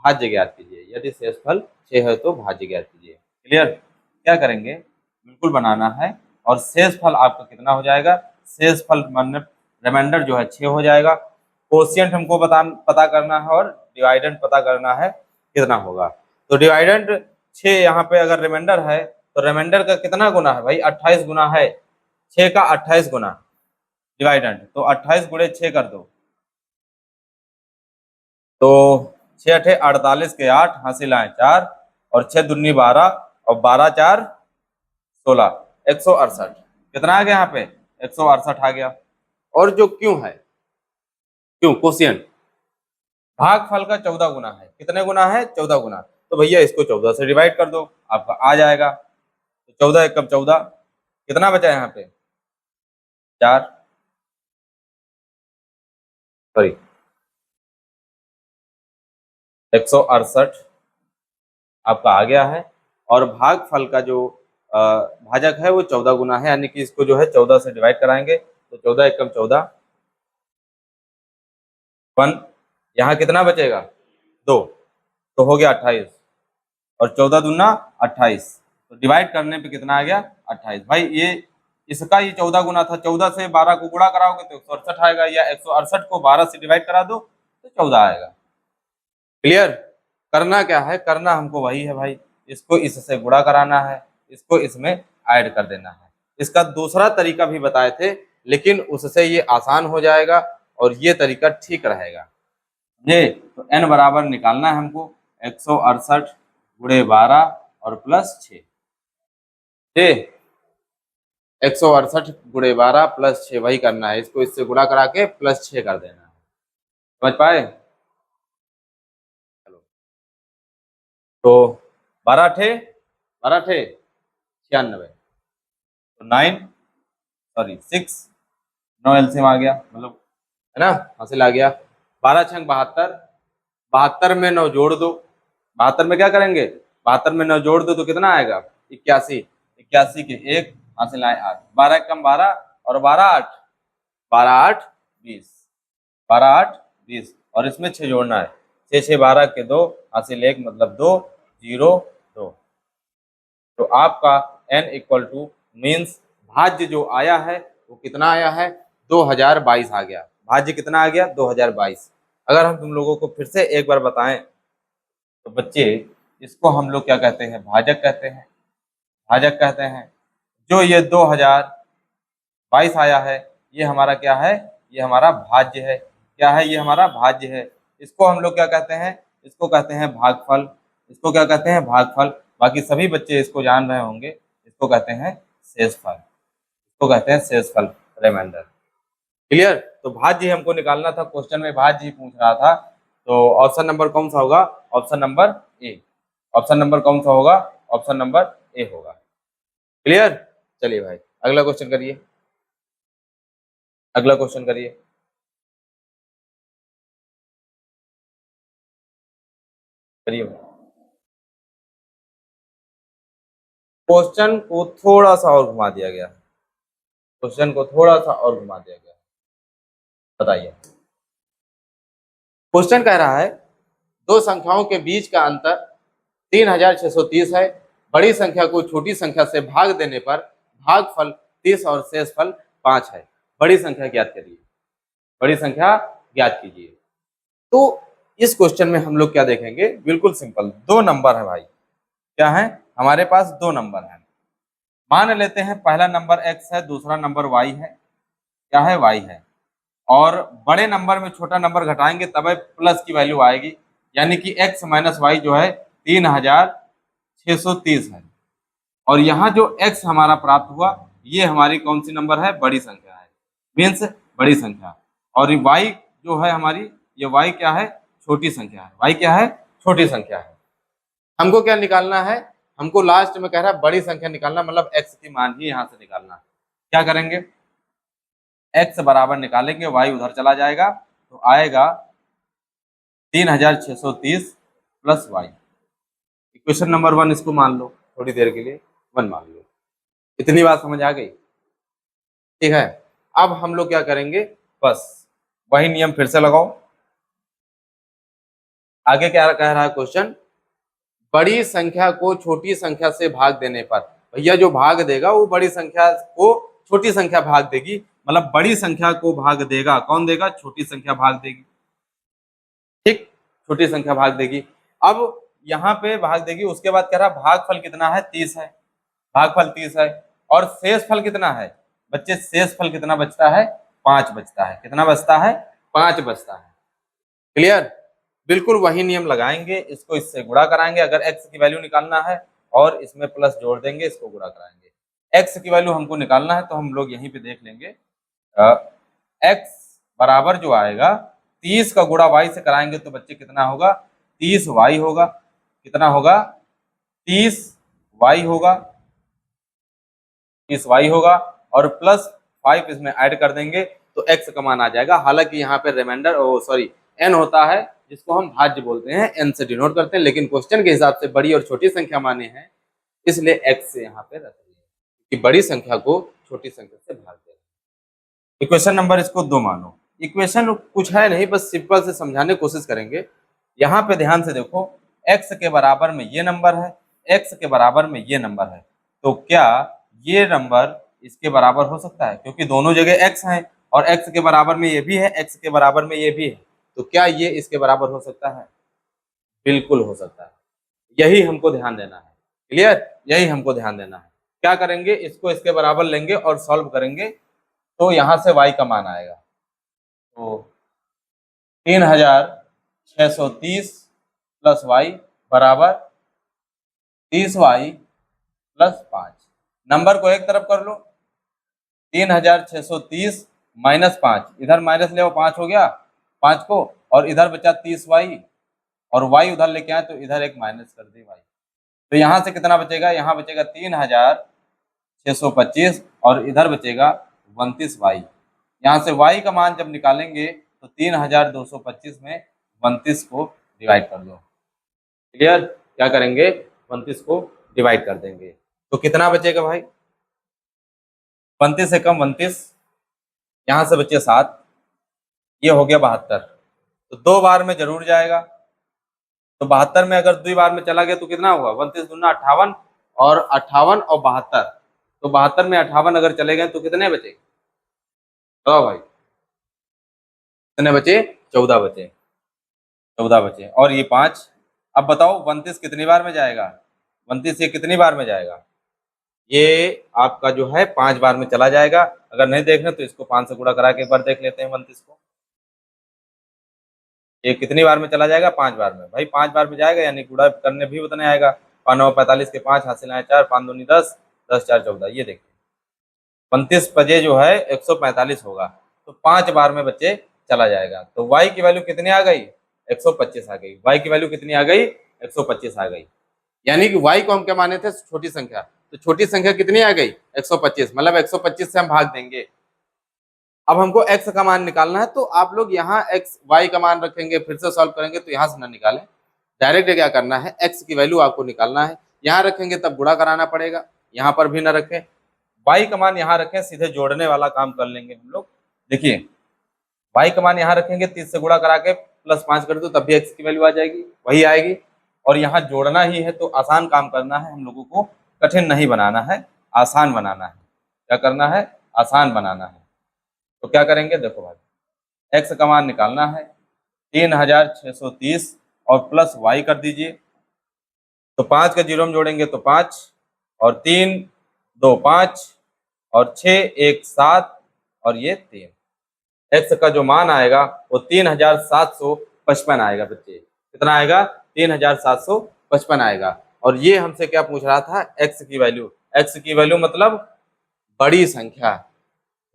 भाज्य ज्ञात कीजिए। यदि शेष फल 6 है तो भाज्य ज्ञात कीजिए। क्लियर? क्या करेंगे, बिल्कुल बनाना है। और शेष फल आपका कितना हो जाएगा, शेष फल मतलब रिमाइंडर जो है 6 हो जाएगा। कोशिएंट हमको पता करना है और डिवाइडेंट पता करना है कितना होगा। तो डिवाइडेंट 6 यहाँ पे अगर रिमाइंडर है तो रिमाइंडर का कितना गुना है भाई, 28 गुना है। 6 का 28 गुना डिवाइडेंट, तो 28 गुणे 6 कर दो, तो 6 अठे 48 के 8 हासिल आए 4 और 6 दूनी 12 और 12 4 16, 168। कितना आ गया यहाँ पे, 168 आ गया। और जो क्यों है, क्यों कोशिएंट भागफल का 14 गुना है। कितने गुना है, 14 गुना। तो भैया इसको 14 से डिवाइड कर दो, आपका आ जाएगा। तो 14 एकम 14, कितना बचा यहाँ पे, 4, सॉरी 168 आपका आ गया है। और भागफल का जो भाजक है वो 14 गुना है, यानी कि इसको जो है 14 से डिवाइड कराएंगे। तो 14 एकम 14, 1, यहाँ कितना बचेगा, 2, तो हो गया 28 और 14 दूना 28, तो डिवाइड करने पे कितना आ गया, 28। भाई ये इसका ये 14 गुना था, 14 से 12 को गुणा कराओगे तो 168 आएगा, या 168 को 12 से डिवाइड करा दो तो 14 आएगा। क्लियर? करना क्या है, करना हमको वही है भाई, इसको इससे गुणा कराना है, इसको इसमें ऐड कर देना है। इसका दूसरा तरीका भी बताए थे, लेकिन उससे ये आसान हो जाएगा और ये तरीका ठीक रहेगा। ये तो n बराबर निकालना है हमको, 168 गुणे 12 और प्लस 6। 168 गुणे 12 प्लस 6 वही करना है, इसको इससे गुणा करा के प्लस 6 कर देना है। समझ पाए? चलो, तो 12 थे 96, तो 6, 9 एलसीएम आ गया, मतलब है ना, हासिल आ गया। 12 छंग 72, 72 में 9 जोड़ दो, 72 में क्या करेंगे, 72 में 9 जोड़ दो तो कितना आएगा, 81, 81 के 1 हासिल आए 8, 12 कम 12 और 12 8, 12 8 20, 12 8 20 और इसमें 6 जोड़ना है, 6 6 12 के 2 हासिल 1 मतलब 2 0 2। तो आपका n इक्वल टू मीन्स भाज्य जो आया है वो कितना आया है, 2022 आ गया। भाज्य कितना आ गया, 2022। अगर हम तुम लोगों को फिर से एक बार बताएं तो बच्चे, इसको हम लोग क्या कहते हैं, भाजक कहते हैं, भाजक कहते हैं। जो ये 2022 आया है ये हमारा क्या है, ये हमारा भाज्य है। क्या है, ये हमारा भाज्य है। इसको हम लोग क्या कहते हैं, इसको कहते हैं भागफल। इसको क्या कहते हैं, भागफल। बाकी सभी बच्चे इसको जान रहे होंगे, इसको कहते हैं शेषफल, इसको कहते हैं शेषफल, रिमाइंडर। क्लियर? तो भाज्य हमको निकालना था, क्वेश्चन में भाज्य ही पूछ रहा था। तो ऑप्शन नंबर कौन सा होगा, option number A. Option number कौन सा होगा, ऑप्शन नंबर ए होगा। क्लियर? चलिए भाई अगला क्वेश्चन करिए, अगला क्वेश्चन करिए। करिए भाई। क्वेश्चन को थोड़ा सा और घुमा दिया गया, क्वेश्चन को थोड़ा सा और घुमा दिया गया। बताइए, क्वेश्चन कह रहा है दो संख्याओं के बीच का अंतर 3630 है। बड़ी संख्या को छोटी संख्या से भाग देने पर भागफल 30 और शेषफल 5 है। बड़ी संख्या ज्ञात करिए, बड़ी संख्या ज्ञात कीजिए। तो इस क्वेश्चन में हम लोग क्या देखेंगे, बिल्कुल सिंपल, दो नंबर है भाई। क्या है, हमारे पास दो नंबर है। मान लेते हैं पहला नंबर x है, दूसरा नंबर y है। क्या है, y है। और बड़े नंबर में छोटा नंबर घटाएंगे तब प्लस की वैल्यू आएगी, यानी कि x माइनस वाई जो है 3630 है। और यहाँ जो x हमारा प्राप्त हुआ ये हमारी कौन सी नंबर है, बड़ी संख्या है, मीन्स बड़ी संख्या। और ये y जो है हमारी, ये y क्या है, छोटी संख्या है। y क्या है, छोटी संख्या है। हमको क्या निकालना है, हमको लास्ट में कह रहा है बड़ी संख्या निकालना, मतलब x की मान ही यहाँ से निकालना है। क्या करेंगे, x बराबर निकालेंगे, y उधर चला जाएगा तो आएगा 3630 प्लस y। इक्वेशन नंबर 1 इसको मान लो, थोड़ी देर के लिए 1 मान लो। इतनी बात समझ आ गई? ठीक है, अब हम लोग क्या करेंगे, बस वही नियम फिर से लगाओ। आगे क्या कह रहा है क्वेश्चन, बड़ी संख्या को छोटी संख्या से भाग देने पर, भैया जो भाग देगा वो बड़ी संख्या को छोटी संख्या भाग देगी, मतलब बड़ी संख्या को भाग देगा, कौन देगा, छोटी संख्या भाग देगी। ठीक, छोटी संख्या भाग देगी। अब यहाँ पे भाग देगी, उसके बाद कह रहा भागफल कितना है, 30 है, भागफल 30 है, और शेष फल कितना है बच्चे, शेष फल कितना बचता है, 5 बचता है। कितना बचता है, 5 बचता है। क्लियर, बिल्कुल वही नियम लगाएंगे, इसको इससे गुणा कराएंगे, अगर x की वैल्यू निकालना है और इसमें प्लस जोड़ देंगे, इसको गुणा कराएंगे। x की वैल्यू हमको निकालना है तो हम लोग यहीं पे देख लेंगे, x बराबर जो आएगा 30 का गुणा y से कराएंगे तो बच्चे कितना होगा, 30y होगा। कितना होगा, 30y होगा, 30y होगा, और प्लस 5 इसमें ऐड कर देंगे तो x का मान आ जाएगा। हालांकि यहाँ पे रिमाइंडर सॉरी n होता है, जिसको हम भाज्य बोलते हैं, n से डिनोट करते हैं, लेकिन क्वेश्चन के हिसाब से बड़ी और छोटी संख्या माने हैं, इसलिए x से यहाँ पे रख दिए कि बड़ी संख्या को छोटी संख्या से भाग देना। इक्वेशन नंबर इसको 2 मानो। इक्वेशन कुछ है नहीं, बस सिंपल से समझाने की कोशिश करेंगे। यहाँ पे ध्यान से देखो, x के बराबर में ये नंबर है, x के बराबर में ये नंबर है, तो क्या ये नंबर इसके बराबर हो सकता है, क्योंकि दोनों जगह x है और x के बराबर में ये भी है, x के बराबर में ये भी है, तो क्या ये इसके बराबर हो सकता है, बिल्कुल हो सकता है। यही हमको ध्यान देना है। क्लियर, यही हमको ध्यान देना है। क्या करेंगे, इसको इसके बराबर लेंगे और सॉल्व करेंगे तो यहाँ से y का मान आएगा, तो 3630 प्लस y बराबर 30y प्लस 5। नंबर को एक तरफ कर लो, 3630 माइनस 5, इधर माइनस ले 5 हो गया, 5 को, और इधर बचा 30y, और y उधर लेके आए तो इधर एक माइनस कर दी y, तो यहाँ से कितना बचेगा, यहाँ बचेगा 3625 और इधर बचेगा 29y। यहाँ से y का मान जब निकालेंगे तो 3225 में 29 को डिवाइड कर दो। क्लियर, क्या करेंगे, 29 को डिवाइड कर देंगे तो कितना बचेगा भाई, 29 से कम 29, यहाँ से बचे 7, ये हो गया 72, तो 2 बार में जरूर जाएगा, तो 72 में अगर 2 बार में चला गया तो कितना हुआ, 29 दूना 58, और 58 और 72, तो 72 में 58 अगर चले गए तो कितने बचे, तो भाई कितने बचे, 14 बचे, 14 बचे, और ये 5। अब बताओ 29 कितनी बार में जाएगा, 29 ये कितनी बार में जाएगा, ये आपका जो है 5 बार में चला जाएगा। अगर नहीं देखना तो इसको 5 से गुणा करा के एक बार देख लेते हैं 29 को, ये कितनी बार में चला जाएगा, 5 बार में। भाई 5 बार में जाएगा यानी गुणा करने भी उतने आएगा, 5 9 45 के 5 हासिल आए 4, 5 दूनी 10, 10 4 14, ये देखिए 29 बजे जो है 145 होगा, तो 5 बार में बच्चे चला जाएगा। तो y की वैल्यू कितनी आ गई, 125 आ गई। y की वैल्यू कितनी आ गई, 125 आ गई, यानी कि y को हम क्या माने थे, छोटी संख्या, तो छोटी संख्या कितनी आ गई, 125, मतलब 125 से हम भाग देंगे। अब हमको x का मान निकालना है, तो आप लोग यहाँ x y का मान रखेंगे, फिर से सॉल्व करेंगे तो यहाँ से ना निकालें, डायरेक्ट क्या करना है, x की वैल्यू आपको निकालना है, यहाँ रखेंगे तब गुणा कराना पड़ेगा, यहाँ पर भी ना रखें, y का मान यहाँ रखें, सीधे जोड़ने वाला काम कर लेंगे हम लोग। देखिए y का मान यहाँ रखेंगे, 30 से गुणा करा के प्लस 5 कर दो तब भी x की वैल्यू आ जाएगी, वही आएगी, और यहाँ जोड़ना ही है तो आसान काम करना है हम लोगों को, कठिन नहीं बनाना है, आसान बनाना है। क्या करना है, आसान बनाना है। तो क्या करेंगे, देखो भाई x का मान निकालना है, 3630 और प्लस y कर दीजिए, तो 5 के जीरो में जोड़ेंगे तो 5, और 3 2 5, और 6 1 7, और ये 3। x का जो मान आएगा वो 3755 आएगा बच्चे, कितना आएगा, 3755 आएगा। और ये हमसे क्या पूछ रहा था, x की वैल्यू, x की वैल्यू मतलब बड़ी संख्या।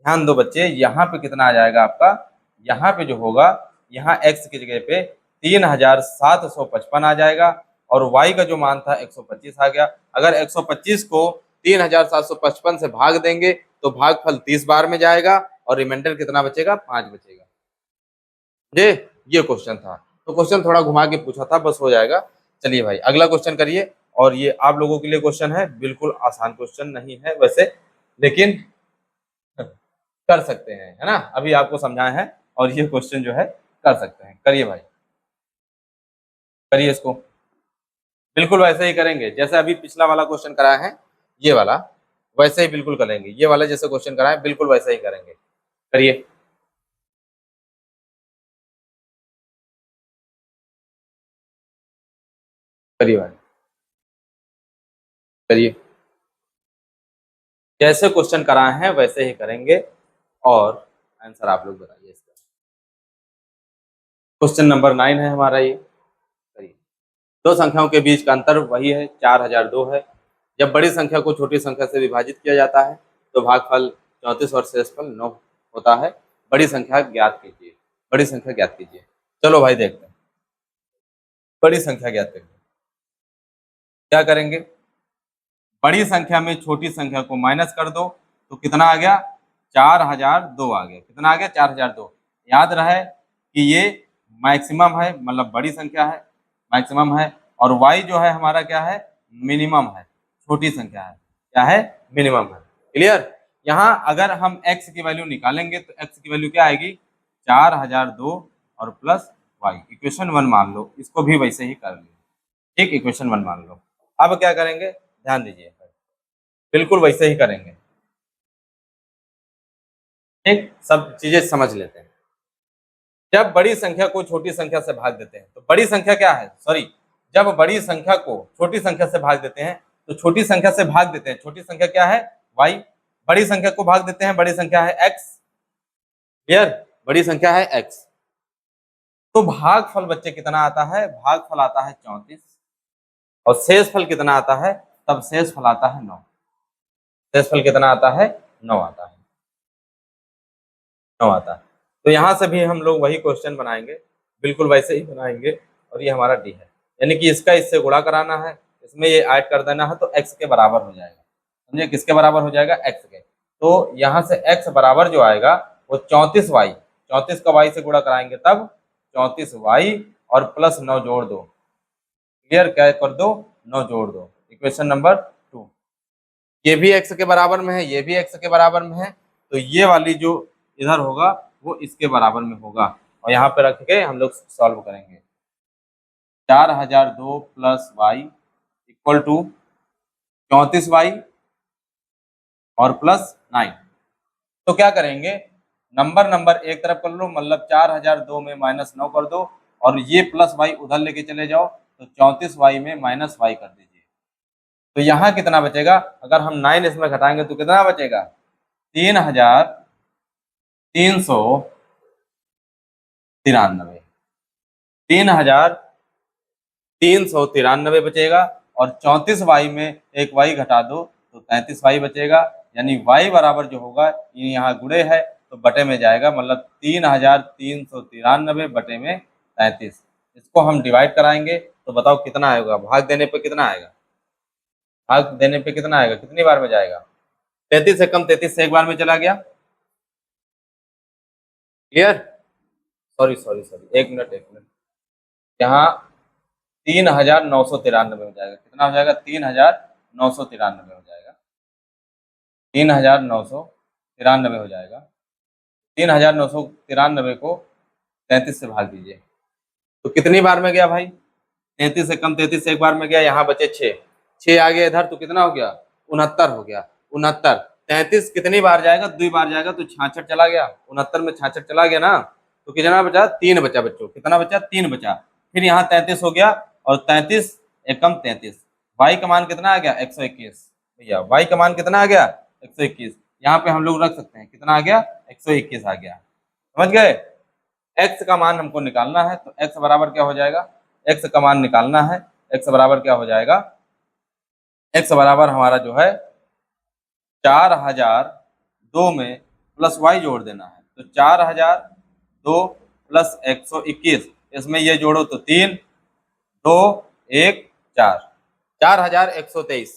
ध्यान दो बच्चे, यहाँ पे कितना आ जाएगा आपका, यहाँ पे जो होगा, यहाँ x की जगह पे 3755 आ जाएगा, और y का जो मान था 125 आ गया। अगर 125 को 3755 से भाग देंगे तो भागफल 30 बार में जाएगा और रिमाइंडर कितना बचेगा, 5 बचेगा। ये क्वेश्चन था, तो क्वेश्चन थोड़ा घुमा के पूछा था, बस हो जाएगा। चलिए भाई अगला क्वेश्चन करिए। और ये आप लोगों के लिए क्वेश्चन है, बिल्कुल आसान क्वेश्चन नहीं है वैसे, लेकिन कर सकते हैं, है ना। अभी आपको समझाए हैं और ये क्वेश्चन जो है कर सकते हैं। करिए भाई, करिए इसको, बिल्कुल वैसे ही करेंगे जैसे अभी पिछला वाला क्वेश्चन कराया है, ये वाला वैसे ही बिल्कुल करेंगे। ये वाला जैसे क्वेश्चन कराया है बिल्कुल वैसे ही करेंगे। करिए, करिए भाई, करिए, जैसे क्वेश्चन कराए हैं वैसे ही करेंगे और आंसर आप लोग बताइए इसका। क्वेश्चन नंबर 9 है हमारा ये। करिए, दो संख्याओं के बीच का अंतर वही है 4002 है। जब बड़ी संख्या को छोटी संख्या से विभाजित किया जाता है तो भागफल 34 और शेषफल 9 होता है। बड़ी संख्या ज्ञात कीजिए, बड़ी संख्या ज्ञात कीजिए। चलो भाई देखते हैं, बड़ी संख्या ज्ञात करेंगे। क्या करेंगे, बड़ी संख्या में छोटी संख्या को माइनस कर दो तो कितना आ गया, 4002 आ गया। कितना आ गया, 4002। याद रहे कि ये मैक्सिमम है, मतलब बड़ी संख्या है, मैक्सिमम है। और y जो है हमारा क्या है, मिनिमम है, छोटी संख्या है, क्या है, मिनिमम है। क्लियर। यहाँ अगर हम x की वैल्यू निकालेंगे तो x की वैल्यू क्या आएगी, 4002 और प्लस y। इक्वेशन 1 मान लो, इसको भी वैसे ही कर लो, ठीक, इक्वेशन 1 मान लो। अब क्या करेंगे, ध्यान दीजिए, बिल्कुल वैसे ही करेंगे, ठीक। सब चीजें समझ लेते हैं। जब बड़ी संख्या को छोटी संख्या से भाग देते हैं तो बड़ी संख्या क्या है, सॉरी, जब बड़ी संख्या को छोटी संख्या से भाग देते हैं तो छोटी संख्या से भाग देते हैं, छोटी संख्या क्या है, y। बड़ी संख्या को भाग देते हैं, बड़ी संख्या है x। क्लियर, बड़ी संख्या है x। तो भागफल बच्चे कितना आता है, भागफल आता है 34 और शेषफल कितना आता है, तब शेषफल आता है 9। शेषफल कितना आता है, 9 आता है, 9 आता है। तो यहाँ से भी हम लोग वही क्वेश्चन बनाएंगे, बिल्कुल वैसे ही बनाएंगे। और ये हमारा डी है, यानी कि इसका इससे गुणा कराना है, इसमें ये ऐड कर देना है तो x के बराबर हो जाएगा। समझे, किसके बराबर हो जाएगा, x के। तो यहाँ से x बराबर जो आएगा वो 34y, 34 का y से गुणा कराएंगे तब 34y और प्लस 9 जोड़ दो। क्लियर, क्या कर दो, 9 जोड़ दो। इक्वेशन नंबर 2, ये भी x के बराबर में है, ये भी x के बराबर में है, तो ये वाली जो इधर होगा वो इसके बराबर में होगा। और यहाँ पे रख के हम लोग सॉल्व करेंगे। 4002 plus Y equal to 34y और प्लस 9। तो क्या करेंगे, नंबर एक तरफ कर लो, मतलब 4002 में माइनस 9 कर दो और ये प्लस वाई उधर लेके चले जाओ तो 34y में माइनस वाई कर दीजिए। तो यहाँ कितना बचेगा, अगर हम 9 इसमें घटाएंगे तो कितना बचेगा, 3393, 3393 बचेगा। और 34y में एक y घटा दो तो 33y बचेगा। यानी y बराबर जो होगा, ये यहाँ गुणे है तो बटे में जाएगा, मतलब 3393 बटे में 33। इसको हम डिवाइड कराएंगे तो बताओ कितना आएगा, भाग देने पे कितना आएगा, भाग देने पे कितना आएगा, कितनी बार में जाएगा, 33 से कम, 33 से एक बार में चला गया। क्लियर, सॉरी सॉरी सॉरी, एक मिनट, यहाँ 3993 हो जाएगा। कितना हो जाएगा, 3993 हो जाएगा, 3993 हो जाएगा। 3993 को 33 से भाग दीजिए तो कितनी बार में गया भाई, 33 से कम, 33 से एक बार में गया, यहाँ बचे 6, 6 आ गया इधर तो कितना हो गया, 69 हो गया। 69, 33 कितनी बार जाएगा, 2 बार जाएगा तो 66 चला गया, 69 में 66 चला गया ना, तो कितना बचा, 3 बचा बच्चों, कितना बचा, 3 बचा। फिर यहाँ 33 हो गया और 33 एकम 33, वाई का मान कितना आ गया, 121। भैया वाई का मान कितना आ गया, 121। यहाँ पे हम लोग रख सकते हैं, कितना आ गया, 121 आ गया। समझ गए, x का मान हमको निकालना है तो x बराबर क्या हो जाएगा, x का मान निकालना है, x बराबर क्या हो जाएगा, x बराबर हमारा जो है 4002 में प्लस y जोड़ देना है तो 4002 प्लस 121, इसमें ये जोड़ो तो 3 2 1 4, 4123,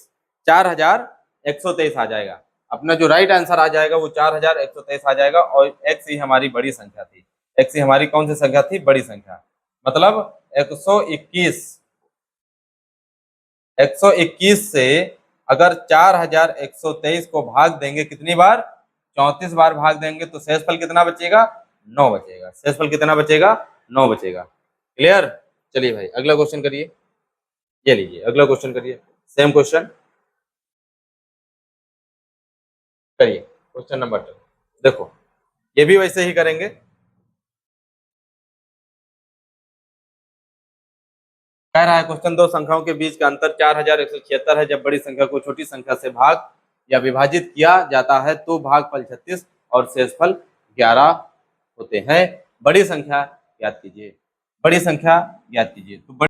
4123 आ जाएगा। अपना जो राइट आंसर आ जाएगा वो 4123 आ जाएगा। और x ही हमारी बड़ी संख्या थी। x ही हमारी कौन सी संख्या थी? बड़ी संख्या। मतलब 121 से अगर 4123 को भाग देंगे कितनी बार? 34 बार भाग देंगे तो शेषफल कितना बचेगा? 9 बचेगा। शेषफल कितना बचेगा? 9 बचेगा। क्लियर? चलिए भाई अगला क्वेश्चन करिए। ये लीजिए अगला क्वेश्चन करिए, सेम क्वेश्चन करिए। क्वेश्चन नंबर 2 देखो, ये भी वैसे ही करेंगे। कह रहा है क्वेश्चन, दो संख्याओं के बीच का अंतर 4176 है। जब बड़ी संख्या को छोटी संख्या से भाग या विभाजित किया जाता है तो भागफल 36 और शेषफल 11 होते हैं। बड़ी संख्या याद कीजिए, बड़ी संख्या याद कीजिए। तो